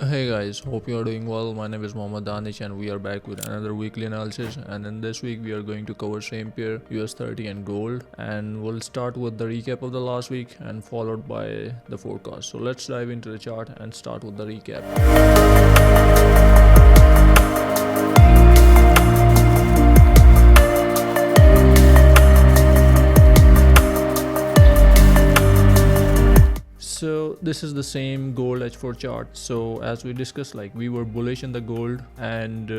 Hey guys, hope you are doing well. My name is Mohammad Danish and we are back with another weekly analysis, and in this week we are going to cover same pair US30 and gold, and we'll start with the recap of the last week and followed by the forecast. So let's dive into the chart and start with the recap. So this is the same gold H4 chart. So as we discussed, like we were bullish in the gold, and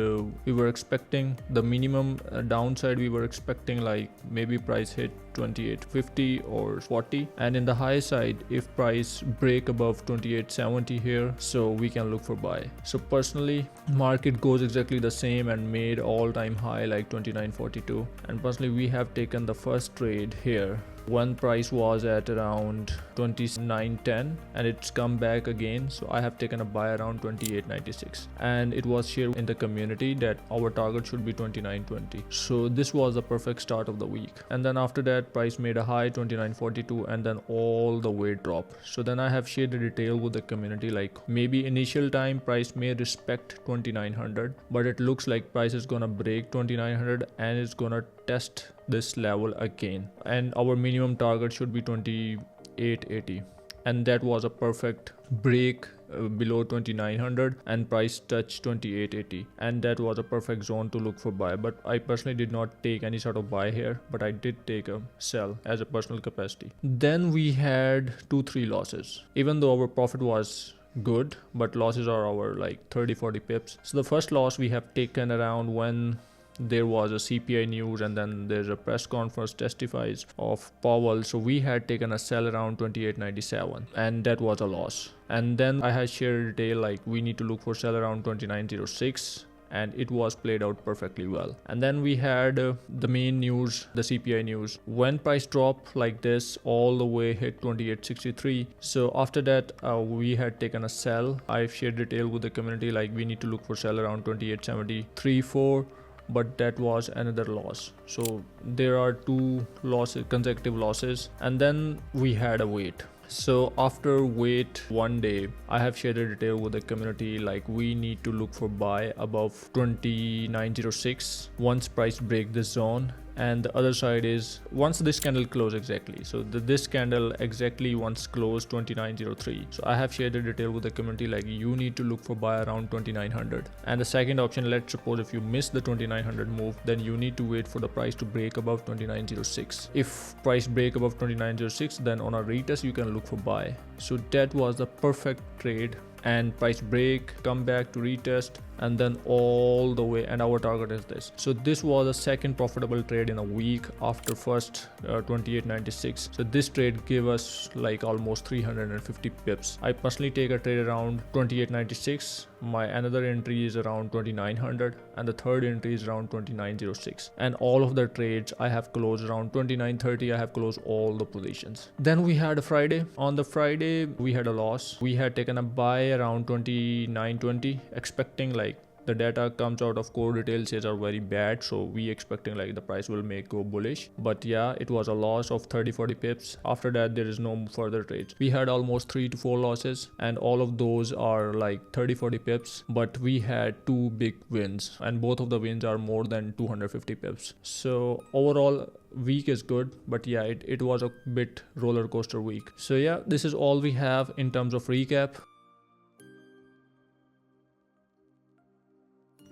we were expecting the minimum downside. We were expecting like maybe price hit 28.50 or 40, and in the high side if price break above 28.70 here, so we can look for buy. So personally, market goes exactly the same and made all-time high like 29.42, and personally we have taken the first trade here when price was at around 29.10 and it's come back again. So I have taken a buy around 28.96, and it was shared in the community that our target should be 29.20. so this was the perfect start of the week, and then after that price made a high 29.42 and then all the way dropped. So then I have shared the detail with the community, like maybe initial time price may respect 2900, but it looks like price is gonna break 2900 and it's gonna test this level again, and our minimum target should be 2880, and that was a perfect break below 2900 and price touched 2880, and that was a perfect zone to look for buy. But I personally did not take any sort of buy here, but I did take a sell as a personal capacity. Then we had 2-3 losses, even though our profit was good, but losses are our like 30-40 pips. So the first loss we have taken around when there was a CPI news, and then there's a press conference testifies of Powell. So we had taken a sell around 28.97, and that was a loss. And then I had shared detail like we need to look for sell around 29.06, and it was played out perfectly well. And then we had the main news, the CPI news. When price dropped like this all the way hit 28.63, so after that we had taken a sell. I've shared detail with the community like we need to look for sell around 28.73.4, but that was another loss. So there are 2 losses, consecutive losses, and then we had a wait. So after wait one day, I have shared a detail with the community like we need to look for buy above 29.06 once price break this zone, and the other side is once this candle close exactly. So this candle exactly once closed 29.03. so I have shared the detail with the community like you need to look for buy around 2900. And the second option, let's suppose if you miss the 2900 move, then you need to wait for the price to break above 29.06. if price break above 29.06, then on a retest you can look for buy. So that was the perfect trade, and price break, come back to retest, and then all the way, and our target is this. So this was a second profitable trade in a week after first 28.96. so this trade gave us like almost 350 pips. I personally take a trade around 28.96. my another entry is around 2900, and the third entry is around 29.06, and all of the trades I have closed around 29.30. I have closed all the positions. Then we had a Friday. On the Friday we had a loss. We had taken a buy around 29.20, expecting like the data comes out of core retail sales are very bad, so we expecting like the price will make go bullish. But yeah, it was a loss of 30-40 pips. After that there is no further trades. We had almost 3 to 4 losses, and all of those are like 30-40 pips, but we had 2 big wins, and both of the wins are more than 250 pips. So overall week is good, but yeah, it was a bit roller coaster week. So yeah, this is all we have in terms of recap.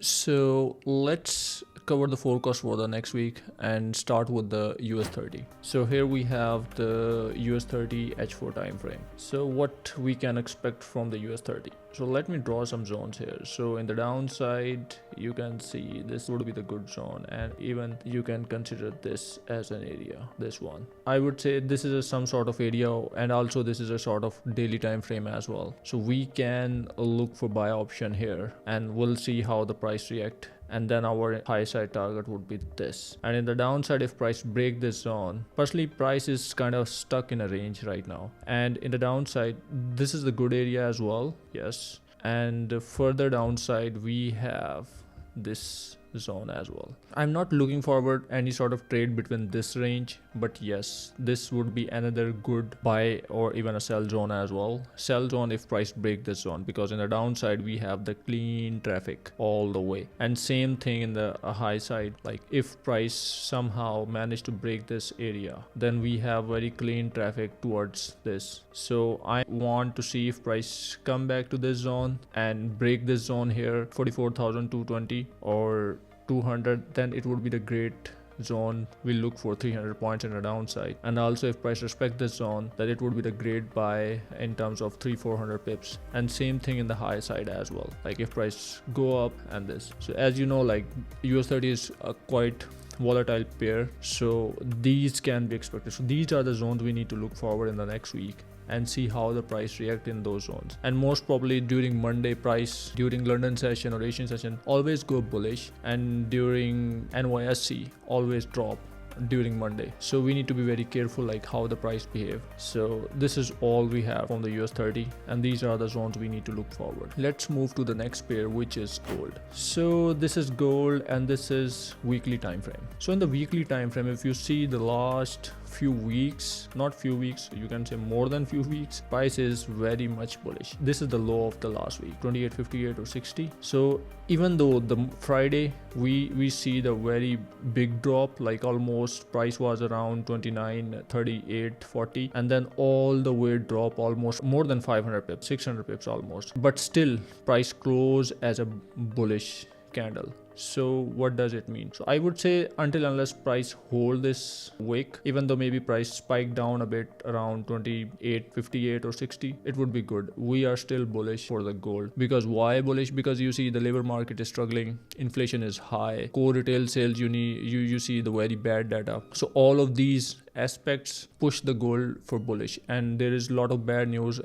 So let's cover the forecast for the next week and start with the US30. So here we have the US30 H4 time frame. So what we can expect from the US30. So let me draw some zones here. So in the downside you can see this would be the good zone, and even you can consider this as an area, this one. I would say this is some sort of area, and also this is a sort of daily time frame as well. So we can look for buy option here, and we'll see how the price react. And then our high side target would be this. And in the downside, if price break this zone, personally price is kind of stuck in a range right now, and in the downside this is the good area as well. Yes, and further downside we have this zone as well. I'm not looking forward any sort of trade between this range, but yes, this would be another good buy or even a sell zone as well. Sell zone if price break this zone, because in the downside we have the clean traffic all the way, and same thing in the high side. Like if price somehow manage to break this area, then we have very clean traffic towards this. So I want to see if price come back to this zone and break this zone here, 44,220 or 200, then it would be the great zone. We'll look for 300 points in the downside, and also if price respect this zone, that it would be the great buy in terms of 300-400 pips, and same thing in the high side as well. Like if price go up and this. So as you know, like US30 is a quite volatile pair, so these can be expected. So these are the zones we need to look forward in the next week and see how the price react in those zones. And most probably during Monday, price during London session or Asian session always go bullish, and during NYSE always drop during Monday. So we need to be very careful like how the price behave. So this is all we have from the US30, and these are the zones we need to look forward. Let's move to the next pair, which is gold. So this is gold and this is weekly time frame. So in the weekly time frame, if you see the last few weeks, not few weeks, you can say more than few weeks, price is very much bullish. This is the low of the last week, 28.58 or 60. So even though the Friday we see the very big drop, like almost price was around 29.38, 40, and then all the way drop almost more than 500 pips, 600 pips almost, but still price close as a bullish candle. So what does it mean? So I would say until unless price hold this wick, even though maybe price spike down a bit around 28.58 or 60, it would be good. We are still bullish for the gold. Because why bullish? Because you see the labor market is struggling, inflation is high, core retail sales, you see the very bad data. So all of these aspects push the gold for bullish, and there is a lot of bad news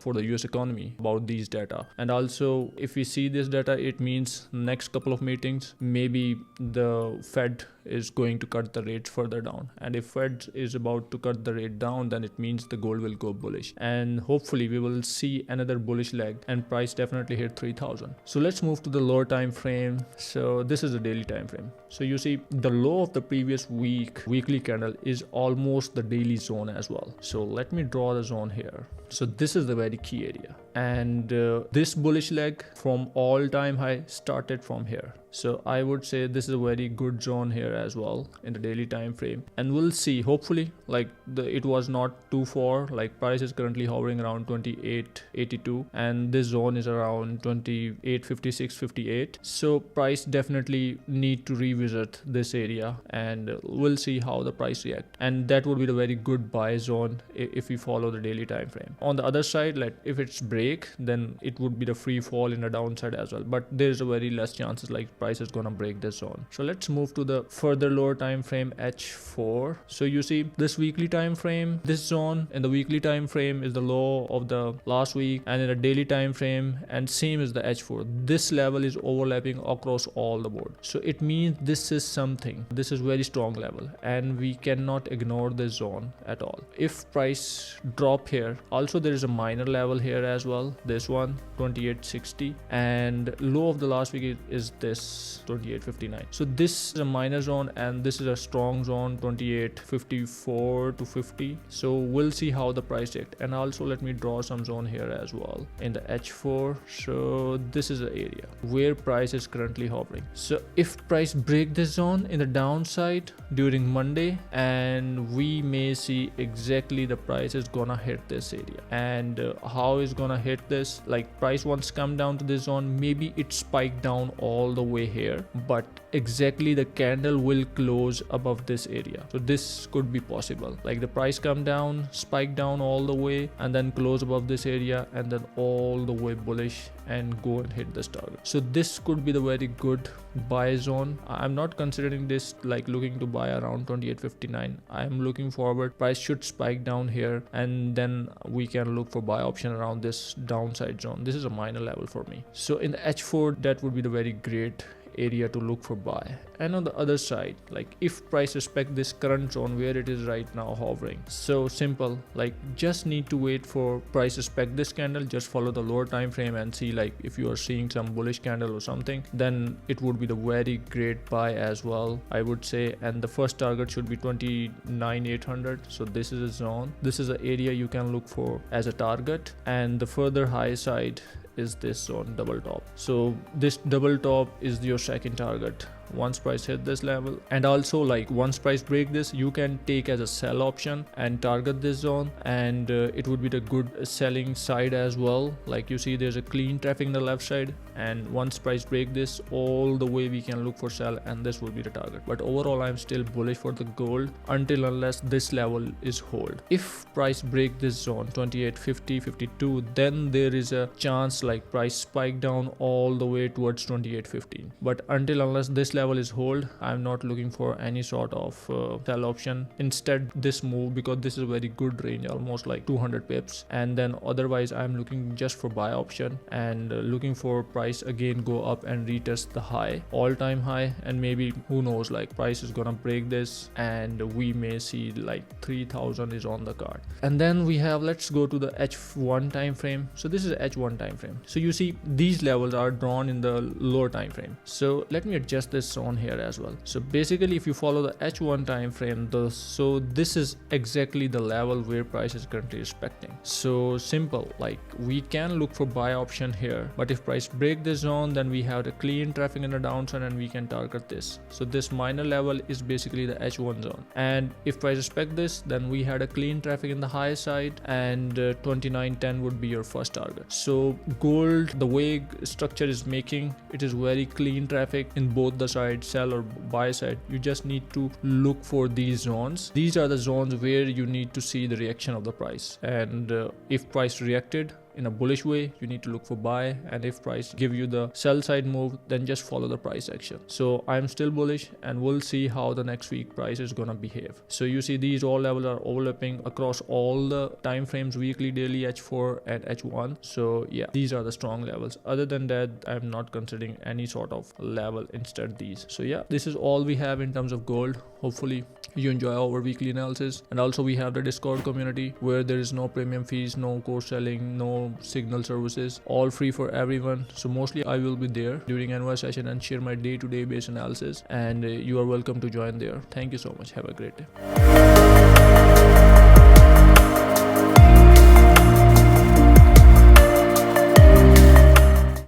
for the US economy about these data. And also if we see this data, it means next couple of meetings maybe the Fed is going to cut the rates further down, and if Fed is about to cut the rate down, then it means the gold will go bullish, and hopefully we will see another bullish leg and price definitely hit 3,000. So let's move to the lower time frame. So this is a daily time frame. So you see the low of the previous weekly candle is almost the daily zone as well. So let me draw the zone here. So this is the very key area, and this bullish leg from all time high started from here. So I would say this is a very good zone here as well in the daily time frame, and we'll see hopefully like it was not too far. Like price is currently hovering around 28.82 and this zone is around 28.56, 58. So price definitely need to revisit this area, and we'll see how the price react, and that would be the very good buy zone if we follow the daily time frame. On the other side, like if it's break, then it would be the free fall in the downside as well, but there's a very less chances like price is gonna break this zone. So let's move to the further lower time frame, H4. So you see this weekly time frame, this zone in the weekly time frame is the low of the last week, and in a daily time frame, and same as the H4, this level is overlapping across all the board. So it means this is something, this is very strong level, and we cannot ignore this zone at all. If price drop here, also there is a minor level here as well, this one 28.60, and low of the last week is this 28.59. So this is a minor zone and this is a strong zone, 28.54 to 50. So we'll see how the price react, and also let me draw some zone here as well in the H4. So this is the area where price is currently hovering. So if price break this zone in the downside during Monday, and we may see exactly the price is gonna hit this area. And how is gonna hit this? Like price once come down to this zone, maybe it spiked down all the way here, but exactly the candle will close above this area. So this could be possible, like the price come down, spike down all the way, and then close above this area, and then all the way bullish and go and hit this target. So this could be the very good buy zone. I'm not considering this like looking to buy around 28.59. I'm looking forward price should spike down here, and then we can look for buy option around this downside zone. This is a minor level for me. So in the H4, that would be the very great area to look for buy. And on the other side, like if price respect this current zone where it is right now hovering, so simple, like just need to wait for price respect this candle, just follow the lower time frame and see, like if you are seeing some bullish candle or something, then it would be the very great buy as well, I would say. And the first target should be 29,800. So this is a zone, this is an area you can look for as a target. And the further high side is this zone, double top. So this double top is your second target once price hit this level. And also, like once price break this, you can take as a sell option and target this zone, and it would be the good selling side as well. Like you see there's a clean traffic in the left side, and once price break this, all the way we can look for sell, and this would be the target. But overall I'm still bullish for the gold until unless this level is hold. If price break this zone 28.50, 52, then there is a chance like price spike down all the way towards 28.15. But until unless this level is hold, I'm not looking for any sort of sell option. Instead this move, because this is a very good range, almost like 200 pips, and then otherwise I'm looking just for buy option and looking for price again go up and retest the high, all-time high, and maybe who knows, like price is gonna break this and we may see like 3000 is on the card. And then we have, let's go to the H1 time frame. So this is H1 time frame. So you see these levels are drawn in the lower time frame. So let me adjust this on here as well. So basically if you follow the H1 time frame, so this is exactly the level where price is currently respecting. So simple, like we can look for buy option here, but if price break this zone, then we have the clean traffic in the downside and we can target this. So this minor level is basically the H1 zone, and if price respect this, then we had a clean traffic in the high side, and 29.10 would be your first target. So gold, the way structure is making, it is very clean traffic in both the side, sell or buy side. You just need to look for these zones. These are the zones where you need to see the reaction of the price, and if price reacted in a bullish way, you need to look for buy, and if price give you the sell side move, then just follow the price action. So I'm still bullish, and we'll see how the next week price is gonna behave. So you see these all levels are overlapping across all the time frames, weekly, daily, H4 and H1. So yeah, these are the strong levels. Other than that, I'm not considering any sort of level instead these. So yeah, this is all we have in terms of gold. Hopefully you enjoy our weekly analysis. And also we have the Discord community where there is no premium fees, no course selling, no signal services, all free for everyone. So mostly I will be there during NY session and share my day-to-day based analysis, and you are welcome to join there. Thank you so much. Have a great day.